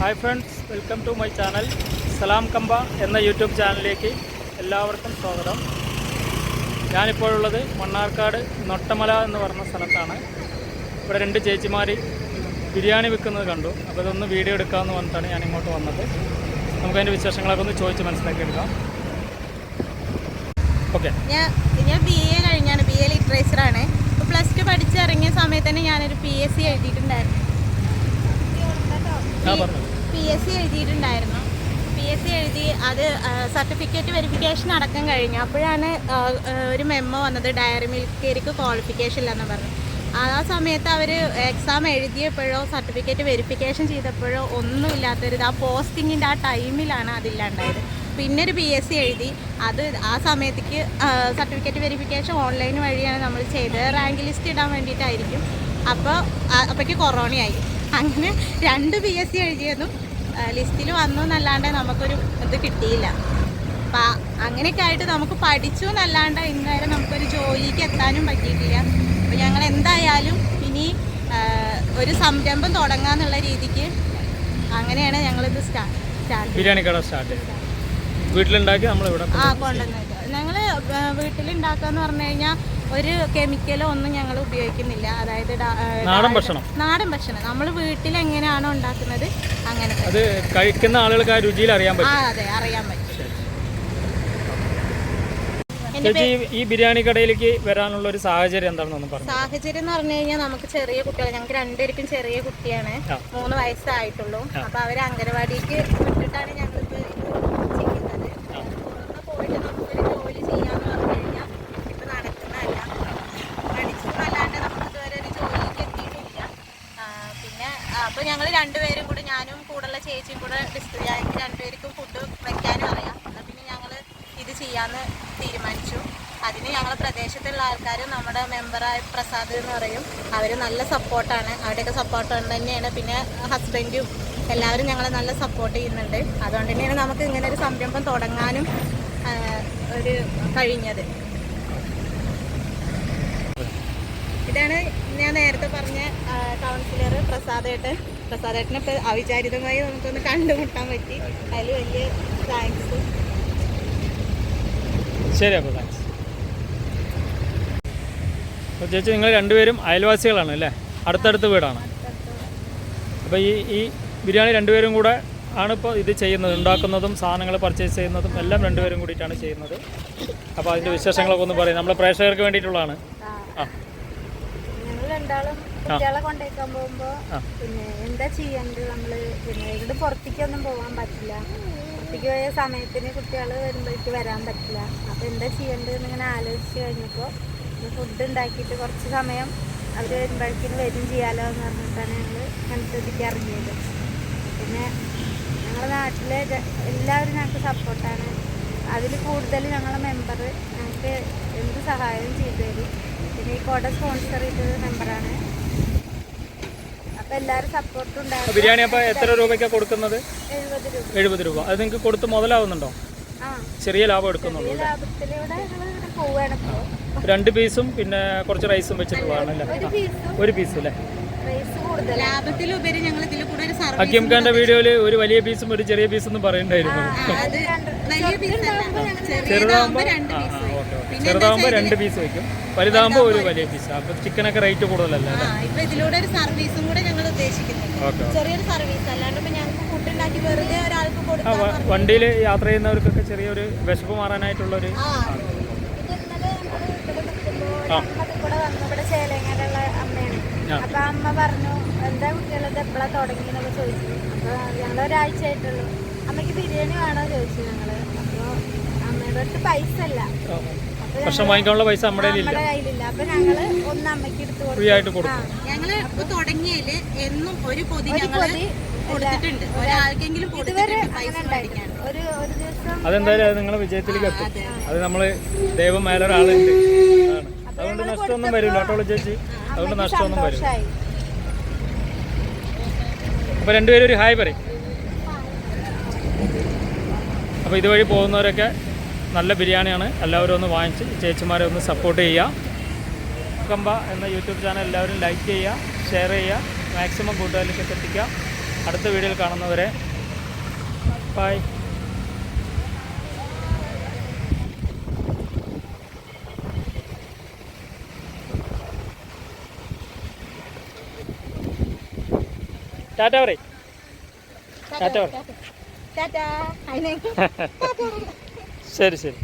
Hi friends, welcome to my channel. Salam Kampa എന്ന YouTube ചാനലിലേക്ക് എല്ലാവർക്കും സ്വാഗതം. ഞാനിപ്പോഴുള്ളത് മണ്ണാർക്കാട് നൊട്ടമല എന്ന് പറഞ്ഞ സ്ഥലത്താണ്. ഇവിടെ രണ്ട് ചേച്ചിമാർ ബിരിയാണി വിൽക്കുന്നത് കണ്ടു. അപ്പോൾ ഇതൊന്ന് വീഡിയോ എടുക്കാമെന്ന് പറഞ്ഞിട്ടാണ് ഞാൻ ഇങ്ങോട്ട് വന്നത്. നമുക്കതിൻ്റെ വിശേഷങ്ങളൊക്കെ ഒന്ന് ചോദിച്ച് മനസ്സിലാക്കി എടുക്കാം. ഓക്കെ. ഞാൻ BA കഴിഞ്ഞാണ്, BA ലിറ്ററേച്ചറാണ്. ഇപ്പോൾ +2 പഠിച്ചിറങ്ങിയ സമയത്ത് തന്നെ ഞാനൊരു PSC എഴുതിയിട്ടുണ്ടായിരുന്നു. PSC എഴുതി അത് സർട്ടിഫിക്കറ്റ് വെരിഫിക്കേഷൻ അടക്കം കഴിഞ്ഞു. അപ്പോഴാണ് ഒരു മെമ്മോ വന്നത്, ഡയറി മിൽക്ക് ക്വാളിഫിക്കേഷൻ ഇല്ലെന്ന് പറഞ്ഞു. ആ സമയത്ത് അവർ എക്സാം എഴുതിയപ്പോഴോ സർട്ടിഫിക്കറ്റ് വെരിഫിക്കേഷൻ ചെയ്തപ്പോഴോ ഒന്നുമില്ലാത്തൊരു ആ പോസ്റ്റിങ്ങിൻ്റെ ആ ടൈമിലാണ് അതില്ലാണ്ടായത്. പിന്നെ ഒരു PSC എഴുതി. അത് ആ സമയത്തേക്ക് സർട്ടിഫിക്കറ്റ് വെരിഫിക്കേഷൻ ഓൺലൈൻ വഴിയാണ് നമ്മൾ ചെയ്തത്. റാങ്ക് ലിസ്റ്റ് ഇടാൻ വേണ്ടിയിട്ടായിരിക്കും. അപ്പോഴേക്ക് കൊറോണയായി. അങ്ങനെ 2 PSC എഴുതിയതും ലിസ്റ്റിൽ വന്നു എന്നല്ലാണ്ട് നമുക്കൊരു ഇത് കിട്ടിയില്ല. അപ്പം അങ്ങനെയൊക്കെ ആയിട്ട് നമുക്ക് പഠിച്ചു എന്നല്ലാണ്ട് ഇന്നുവരെ നമുക്കൊരു ജോലിക്ക് എത്താനും പറ്റിയിട്ടില്ല. അപ്പോൾ ഞങ്ങൾ എന്തായാലും ഇനി ഒരു സംരംഭം തുടങ്ങാന്നുള്ള രീതിക്ക് അങ്ങനെയാണ് ഞങ്ങളിത് ബിരിയാണി കട സ്റ്റാർട്ട് ചെയ്തത്. വീട്ടിലുണ്ടാക്കി നമ്മളിവിടെ കൊണ്ടുവന്നത്. ഞങ്ങൾ വീട്ടിലുണ്ടാക്കാന്ന് പറഞ്ഞു കഴിഞ്ഞാൽ ഒരു കെമിക്കലോ ഒന്നും ഞങ്ങൾ ഉപയോഗിക്കുന്നില്ല. അതായത് നാടൻ ഭക്ഷണം നമ്മൾ വീട്ടിൽ എങ്ങനെയാണോ ഉണ്ടാക്കുന്നത് അങ്ങനെ അത് കഴിക്കുന്ന ആളുകൾക്ക് ആ രുചിയിൽ അറിയാൻ പറ്റും. അതെ, അറിയാൻ പറ്റും. ഈ ബിരിയാണി കടയിലേക്ക് വരാനുള്ള ഒരു സാഹചര്യം എന്താണെന്ന് പറഞ്ഞു. സാഹചര്യം എന്ന് പറഞ്ഞു കഴിഞ്ഞാൽ നമുക്ക് ചെറിയ കുട്ടികൾ, ഞങ്ങൾക്ക് 2 പേർക്കും ചെറിയ കുട്ടിയാണ്, 3 വയസ്സായിട്ടുള്ളൂ. അപ്പൊ അവര് അംഗനവാടിക്ക് വിട്ടിട്ടാണ് ഞങ്ങളിപ്പോ ചെയ്യുന്നത്. പോയിട്ട് നമുക്കൊരു ജോലി ചെയ്യാന്ന് പറഞ്ഞു കഴിഞ്ഞാൽ ഇപ്പൊ നടക്കുന്നതല്ല. പഠിച്ചു അല്ലാണ്ട് നമുക്ക് ഇതുവരെ ഒരു ജോലിക്ക് എത്തിയിട്ടില്ല. പിന്നെ അപ്പൊ ഞങ്ങൾ 2 പേരും കൂടെ, ഞാനും കൂടുള്ള ചേച്ചിയും കൂടെ ഞങ്ങൾക്ക് 2 പേർക്കും ഫുഡ് വെക്കാനും അറിയാം. എന്നാൽ പിന്നെ ഞങ്ങൾ ഇത് ചെയ്യാന്ന് തീരുമാനിച്ചു. അതിന് ഞങ്ങളുടെ പ്രദേശത്തുള്ള ആൾക്കാർ, നമ്മുടെ മെമ്പറായ പ്രസാദ് എന്ന് പറയും, അവർ നല്ല സപ്പോർട്ടാണ്. അവരുടെയൊക്കെ സപ്പോർട്ട് കൊണ്ട് തന്നെയാണ്. പിന്നെ ഹസ്ബൻഡും എല്ലാവരും ഞങ്ങളെ നല്ല സപ്പോർട്ട് ചെയ്യുന്നുണ്ട്. അതുകൊണ്ട് തന്നെയാണ് നമുക്ക് ഇങ്ങനെ ഒരു സംരംഭം തുടങ്ങാനും ഒരു കഴിഞ്ഞത്. ഇതാണ് ഞാൻ നേരത്തെ പറഞ്ഞ കൗൺസിലർ പ്രസാദേട്ടനെ ഇപ്പോൾ അവിചാരിതമായി നമുക്കൊന്ന് കണ്ടുമുട്ടാൻ പറ്റി. അതിൽ വലിയ താങ്ക്സ്. ശരി, അപ്പോൾ താങ്ക്സ്. അപ്പോൾ ചേച്ചി, നിങ്ങൾ 2 പേരും അയൽവാസികളാണ് അല്ലേ? അടുത്തടുത്ത് വീടാണ്. അപ്പോൾ ഈ ബിരിയാണി 2 പേരും കൂടെ ആണ് ഇപ്പോൾ ഇത് ചെയ്യുന്നത്, ഉണ്ടാക്കുന്നതും സാധനങ്ങൾ പർച്ചേസ് ചെയ്യുന്നതും എല്ലാം 2 പേരും കൂടിയിട്ടാണ് ചെയ്യുന്നത്. അപ്പോൾ അതിൻ്റെ വിശേഷങ്ങളൊക്കെ ഒന്ന് പറയും, നമ്മളെ പ്രേക്ഷകർക്ക് വേണ്ടിയിട്ടുള്ളതാണ്. ഞങ്ങൾ രണ്ടാളും കുട്ടികളെ കൊണ്ടുപോയിക്കാൻ പോകുമ്പോൾ പിന്നെ എന്താ ചെയ്യേണ്ടത്, നമ്മൾ പിന്നെ ഇവിടെ പുറത്തേക്കൊന്നും പോകാൻ പറ്റില്ല. പുറത്തേക്ക് പോയ സമയത്തിന് കുട്ടികൾ വരുമ്പോഴേക്ക് വരാൻ പറ്റില്ല. അപ്പോൾ എന്താ ചെയ്യേണ്ടതെന്ന് ഇങ്ങനെ ആലോചിച്ച് കഴിഞ്ഞപ്പോൾ ഫുഡ് ഉണ്ടാക്കിയിട്ട് കുറച്ച് സമയം അവർ വരുമ്പോഴേക്കും വരും ചെയ്യാലോ എന്ന് പറഞ്ഞിട്ടാണ് ഞങ്ങൾ കൺസൾട്ടിക്ക് ഇറങ്ങിയത്. പിന്നെ ഞങ്ങളുടെ നാട്ടിലെ എല്ലാവരും ഞങ്ങൾക്ക് സപ്പോർട്ടാണ്. അതിൽ കൂടുതൽ ഞങ്ങളെ മെമ്പർ ഞങ്ങൾക്ക് എന്ത് സഹായവും ചെയ്തു തരും. പിന്നെ ഈ കോട സ്പോൺസർ ചെയ്തത് മെമ്പറാണ്. അപ്പോൾ എല്ലാവരും സപ്പോർട്ടുണ്ടാകും. ബിരിയാണി അപ്പോൾ എത്ര രൂപയ്ക്കാണ് കൊടുക്കുന്നത്? 70 രൂപ. അത് നിങ്ങൾക്ക് കൊടുത്ത് മുതലാവുന്നുണ്ടോ? ചെറിയ ലാഭം എടുക്കുന്നുള്ളൂ. ലാഭത്തിലൂടെ ഞങ്ങൾ പോവുകയാണ്. ഇപ്പോൾ 2 പീസും പിന്നെ കുറച്ച് റൈസും വെച്ചിട്ടുള്ളതാണല്ലേ? ഒരു പീസ് അല്ലേ? ലാഭത്തിലുപരി ഞങ്ങൾ ഇതിൽ കൂടെ ഒരു ഹക്കീം ഖാന്റെ വീഡിയോയിൽ ഒരു വലിയ പീസും ഒരു ചെറിയ പീസും ഒന്നും പറയണ്ടായിരുന്നു. ചെറുതാകുമ്പോൾ 2 പീസ് വയ്ക്കും, വലുതാകുമ്പോൾ ഒരു വലിയ പീസ്. അപ്പൊ ചിക്കനൊക്കെ റേറ്റ് കൂടുതലല്ലേ? ഇതിലൂടെ ഒരു സർവീസും കൂടെ ഞങ്ങൾ ഉദ്ദേശിക്കുന്നുണ്ട്. ചെറിയൊരു സർവീസ് അല്ലാണ്ട് ഞങ്ങൾക്ക് ഫുഡ് ഉണ്ടാക്കി വെറുതെ ഒരാൾക്ക് കൊടുക്കാം. വണ്ടിയിൽ യാത്ര ചെയ്യുന്നവർക്കൊക്കെ ചെറിയൊരു വിശപ്പ് മാറാനായിട്ടുള്ളൊരു ഇവിടെ ചേലങ്ങലുള്ള അമ്മയാണ്. അപ്പൊ അമ്മ പറഞ്ഞു, എന്താ കുട്ടികളത് എപ്പോഴാ തുടങ്ങി എന്നൊക്കെ ചോദിച്ചു. അപ്പൊ ഞങ്ങൾ ഒരാഴ്ച ആയിട്ടുള്ളൂ. അമ്മയ്ക്ക് ബിരിയാണി വേണോ ചോദിച്ചു ഞങ്ങള്. അപ്പൊ അമ്മയുടെ അടുത്ത് പൈസ അല്ല, വാങ്ങിക്കാനുള്ള പൈസ നമ്മുടെ കയ്യിലില്ല. അപ്പൊ ഞങ്ങള് ഒന്ന് അമ്മയ്ക്ക് എടുത്ത് കൊടുത്തു. ഞങ്ങള് ഇപ്പൊ തുടങ്ങിയതില് എന്നും ഒരു പൊതി കൊടുത്തിട്ടുണ്ട്. ഒരാൾക്കെങ്കിലും ഒരു ദിവസം. അതെന്തായാലും അത് നിങ്ങളെ വിജയത്തിലേക്ക് എത്തും. അത് നമ്മള് ദൈവം മേലൊരാളുണ്ട്. അതുകൊണ്ട് നഷ്ടമൊന്നും വരില്ല കേട്ടോ ചേച്ചി, അതുകൊണ്ട് നഷ്ടമൊന്നും വരില്ല. അപ്പോൾ 2 പേരും ഒരു ഹായ് പറയും. അപ്പോൾ ഇതുവഴി പോകുന്നവരൊക്കെ നല്ല ബിരിയാണിയാണ്, എല്ലാവരും ഒന്ന് വാങ്ങിച്ച് ചേച്ചിമാരെ ഒന്ന് സപ്പോർട്ട് ചെയ്യുക. കമ്പ എന്ന യൂട്യൂബ് ചാനൽ എല്ലാവരും ലൈക്ക് ചെയ്യുക, ഷെയർ ചെയ്യുക, മാക്സിമം കൂട്ടുകാരിലേക്ക് എത്തിക്കുക. അടുത്ത വീഡിയോയിൽ കാണുന്നവരെ ബൈ. ടാറ്റ പറയ്. ടാറ്റ പറ. ടാറ്റാ. ശരി ശരി.